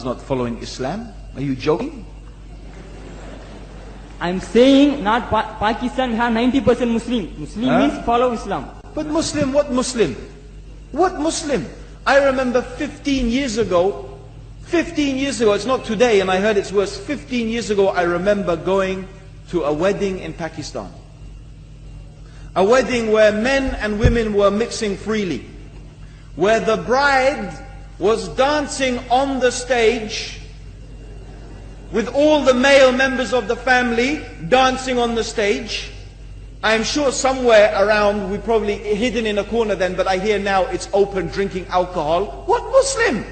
is not following Islam? Are you joking? I'm saying not Pakistan have 90% Muslim. Muslim means follow Islam. But Muslim, what Muslim? What Muslim? I remember 15 years ago, it's not today and I heard it's worse, 15 years ago I remember going to a wedding in Pakistan. A wedding where men and women were mixing freely. Where the bride was dancing on the stage with all the male members of the family dancing on the stage. I'm sure somewhere around, we probably hidden in a corner then, but I hear now it's open, drinking alcohol. What Muslim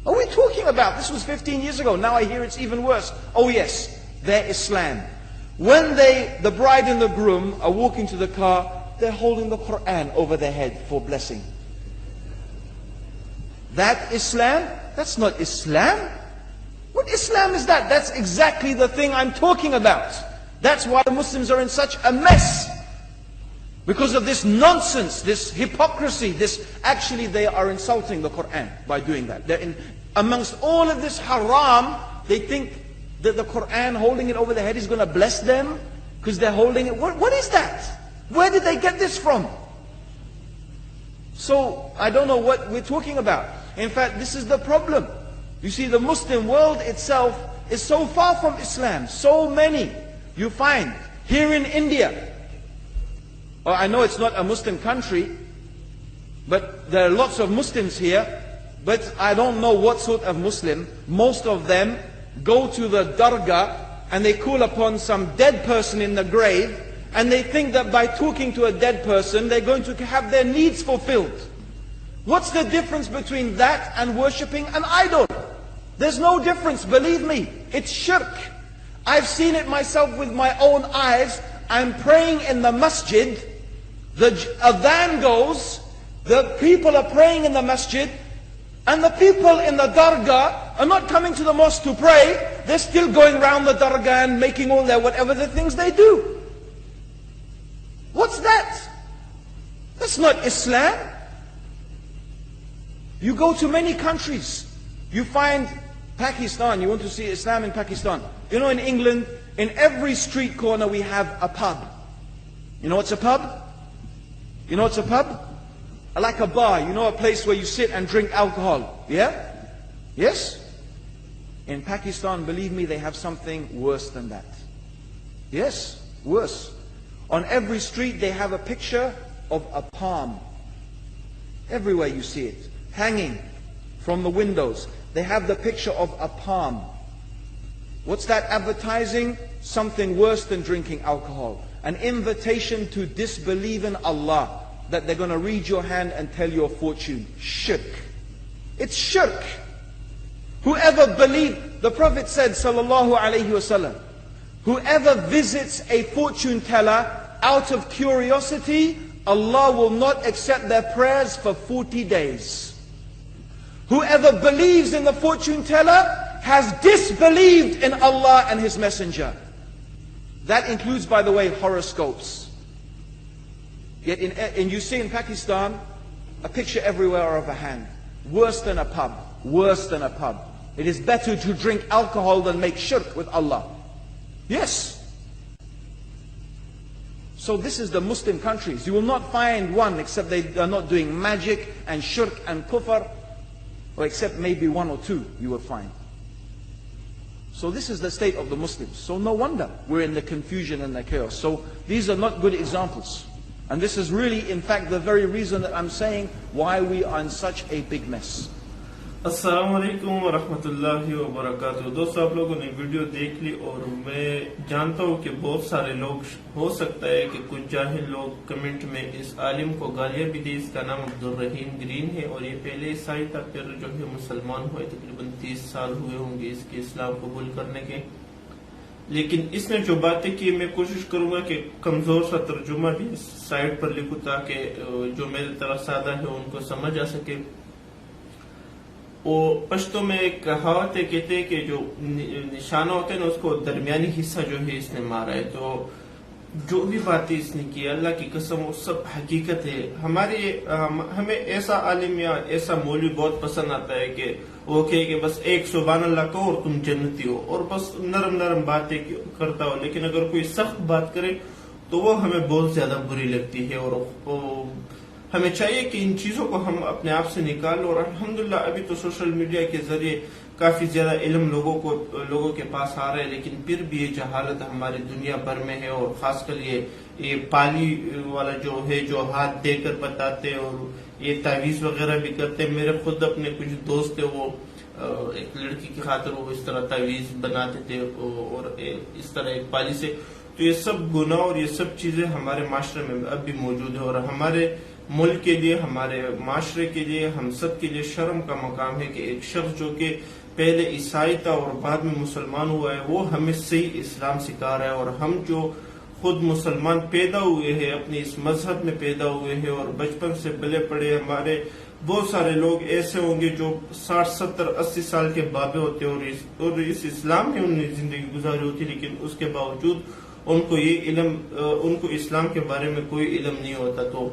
are we talking about? This was 15 years ago. Now I hear it's even worse. Oh yes, their Islam. When the bride and the groom are walking to the car, they're holding the Quran over their head for blessing. That Islam? That's not Islam. What Islam is that? That's exactly the thing I'm talking about. That's why the Muslims are in such a mess. Because of this nonsense, this hypocrisy, actually they are insulting the Quran by doing that. Amongst all of this haram, they think that the Quran holding it over their head is going to bless them because they're holding it. What is that? Where did they get this from? So I don't know what we're talking about. In fact, this is the problem. You see, the Muslim world itself is so far from Islam. So many you find here in India. I know it's not a Muslim country, but there are lots of Muslims here. But I don't know what sort of Muslim. Most of them go to the dargah and they call upon some dead person in the grave, and they think that by talking to a dead person they're going to have their needs fulfilled. What's the difference between that and worshipping an idol? There's no difference, believe me. It's shirk. I've seen it myself with my own eyes. I'm praying in the masjid, the adhan goes, the people are praying in the masjid, and the people in the dargah are not coming to the mosque to pray. They're still going around the dargah and making all their whatever the things they do. What's that? That's not Islam. You go to many countries, you find Pakistan, you want to see Islam in Pakistan. You know, in England, in every street corner we have a pub. You know what's a pub? You know what's a pub? Like a bar, you know, a place where you sit and drink alcohol. Yeah? Yes? In Pakistan, believe me, they have something worse than that. Yes, worse. On every street they have a picture of a palm. Everywhere you see it, hanging from the windows. They have the picture of a palm. What's that advertising? Something worse than drinking alcohol. An invitation to disbelieve in Allah, that they're going to read your hand and tell your fortune. Shirk. It's shirk. Whoever believed, the Prophet said, sallallahu alaihi wasallam, whoever visits a fortune teller out of curiosity, Allah will not accept their prayers for 40 days. Whoever believes in the fortune teller has disbelieved in Allah and His Messenger. That includes, by the way, horoscopes. Yet you see in Pakistan, a picture everywhere of a hand. Worse than a pub. Worse than a pub. It is better to drink alcohol than make shirk with Allah. Yes. So this is the Muslim countries. You will not find one except they are not doing magic and shirk and kufr, or except maybe one or two you will find. So this is the state of the Muslims. So no wonder we're in the confusion and the chaos. So these are not good examples. And this is really, in fact, the very reason that I'm saying why we are in such a big mess. अस्सलाम वालेकुम वरहमतुल्लाहि वबरकातुहू। दोस्तों, आप लोगों ने video देख ली और मैं जानता हूँ कि बहुत सारे लोग, हो सकता है कि कुछ जाहिल लोग कमेंट में इस आलिम को गालियां भी दी। इसका नाम अब्दुल रहीम ग्रीन है और ये पहले ईसाई था, फिर जो है मुसलमान हुए। तकरीबन 30 साल हुए होंगे इसके इस्लाम कबूल करने के। लेकिन इसने जो बातें की, मैं कोशिश करूंगा कि कमजोर सा तर्जुमा भी साइड पर लिखूं ताकि जो मेरी तरह सादा है उनको समझ आ सके। वो पश्तो में एक कहावत है, कहते हैं कि जो निशाना होते हैं ना उसको दरमियानी हिस्सा जो है इसने मारा है। तो جو بھی باتیں اس نے کی اللہ کی قسم وہ سب حقیقت ہے. ہمیں ایسا عالم یا ایسا مولوی بہت پسند آتا ہے کہ وہ کہے کہ بس ایک سبحان اللہ کہو اور تم جنتی ہو، اور بس نرم نرم باتیں کرتا ہو. لیکن اگر کوئی سخت بات کرے تو وہ ہمیں بہت زیادہ بری لگتی ہے، اور ہمیں چاہیے کہ ان چیزوں کو ہم اپنے آپ سے نکال لو. اور الحمدللہ ابھی تو سوشل میڈیا کے ذریعے کافی زیادہ علم لوگوں کے پاس آ رہا ہے، لیکن پھر بھی یہ جہالت ہماری دنیا بھر میں ہے. اور خاص کر یہ پالی والا جو ہے، جو ہاتھ دے کر بتاتے اور یہ تعویذ وغیرہ بھی کرتے. میرے خود اپنے کچھ دوست تھے، وہ ایک لڑکی کی خاطر وہ اس طرح تعویذ بناتے تھے اور اس طرح ایک پالی سے. تو یہ سب گناہ اور یہ سب چیزیں ہمارے معاشرے میں اب بھی موجود ہے، اور ہمارے ملک کے لیے، ہمارے معاشرے کے لیے، ہم سب کے لیے شرم کا مقام ہے کہ ایک شخص جو کہ پہلے عیسائی تھا اور بعد میں مسلمان ہوا ہے، وہ ہمیں صحیح اسلام سکھا رہا ہے. اور ہم جو خود مسلمان پیدا ہوئے ہیں، اپنے اس مذہب میں پیدا ہوئے ہیں اور بچپن سے پلے پڑے، ہمارے بہت سارے لوگ ایسے ہوں گے جو 60 70 80 سال کے بابے ہوتے ہیں اور اس اسلام میں انہوں نے زندگی گزاری ہوتی، لیکن اس کے باوجود ان کو اسلام کے بارے میں کوئی علم نہیں ہوتا. تو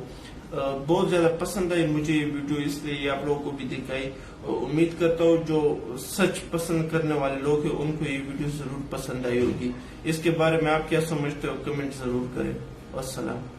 بہت زیادہ پسند آئی مجھے یہ ویڈیو، اس لیے یہ آپ لوگوں کو بھی دکھائی. امید کرتا ہوں جو سچ پسند کرنے والے لوگ ہیں ان کو یہ ویڈیو ضرور پسند آئی ہوگی. اس کے بارے میں آپ کیا سمجھتے ہو کمنٹ ضرور کریں. والسلام.